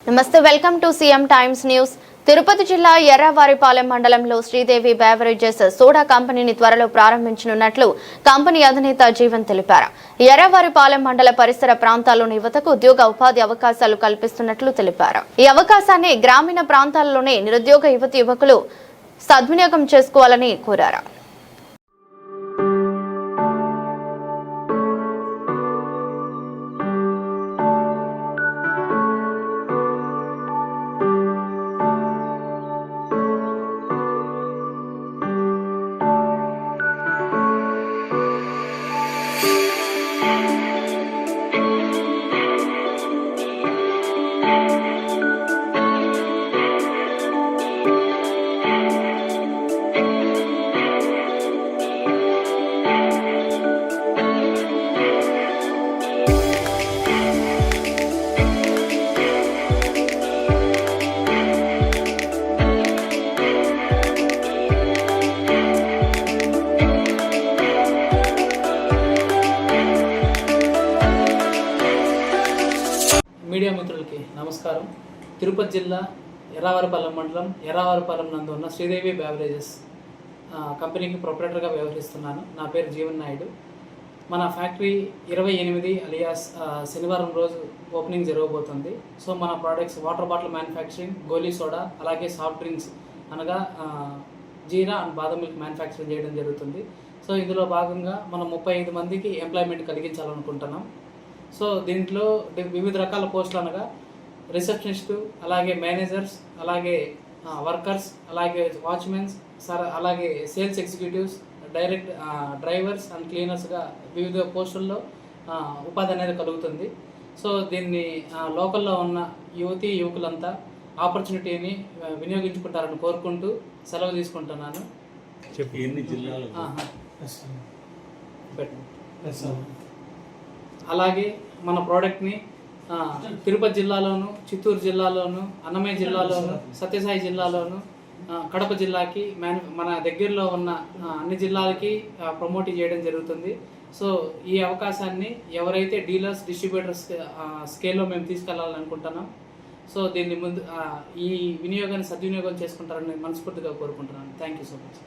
నమస్తే, welcome to CM times news. Tirupati జిల్లా ఎర్రవారిపాలెం మండలంలో శ్రీదేవి బెవరేజెస్ సోడా కంపెనీని త్వరలో ప్రారంభించనున్నట్లు కంపెనీ అధినేత జీవన్ తెలిపారు. ఎర్రవారిపాలెం మండల పరిసర ప్రాంతాల్లోని యువతకు ఉద్యోగ ఉపాధి అవకాశాలు కల్పిస్తున్నట్లు తెలిపారు. ఈ అవకాశాన్ని గ్రామీణ ప్రాంతాల్లోని నిరుద్యోగ యువకులు సద్వినియోగం చేసుకోవాలని కోరారు. మీడియా మిత్రులకి నమస్కారం. తిరుపతి జిల్లా ఎర్రవారిపాలెం మండలం ఎర్రవారిపాలెం నందు ఉన్న శ్రీదేవి బెవరేజెస్ కంపెనీకి ప్రొపరేటర్గా వ్యవహరిస్తున్నాను. నా పేరు జీవన్ నాయుడు. మన ఫ్యాక్టరీ 28 అలియాస్ శనివారం రోజు ఓపెనింగ్ జరగబోతుంది. సో మన ప్రోడక్ట్స్ వాటర్ బాటిల్ మ్యానుఫ్యాక్చరింగ్, గోలీ సోడా, అలాగే సాఫ్ట్ డ్రింక్స్ అనగా జీరా అండ్ బాదం మిల్క్ మ్యానుఫ్యాక్చరింగ్ చేయడం జరుగుతుంది. సో ఇందులో భాగంగా మనం 35 మందికి ఎంప్లాయ్మెంట్ కలిగించాలనుకుంటున్నాం. సో దీంట్లో వివిధ రకాల పోస్టులు అనగా రిసెప్షనిస్టు, అలాగే మేనేజర్స్, అలాగే వర్కర్స్, అలాగే వాచ్మెన్స్, అలాగే sales executives, direct drivers and క్లీనర్స్గా వివిధ పోస్టుల్లో ఉపాధి అనేది కలుగుతుంది. సో దీన్ని లోకల్లో ఉన్న యువకులంతా ఆపర్చునిటీని వినియోగించుకుంటారని కోరుకుంటూ సెలవు తీసుకుంటున్నాను. అలాగే మన ప్రోడక్ట్ని తిరుపతి జిల్లాలోను, చిత్తూరు జిల్లాలోను, అన్నమయ్య జిల్లాలోను, సత్యసాయి జిల్లాలోను, కడప జిల్లాకి మన దగ్గరలో ఉన్న అన్ని జిల్లాలకి ప్రమోట్ చేయడం జరుగుతుంది. సో ఈ అవకాశాన్ని ఎవరైతే డీలర్స్, డిస్ట్రిబ్యూటర్స్ స్కేల్లో మేము తీసుకెళ్లాలనుకుంటున్నాం. సో దీన్ని ముందు ఈ వినియోగాన్ని సద్వినియోగం చేసుకుంటారని మనస్ఫూర్తిగా కోరుకుంటున్నాను. Thank you so much.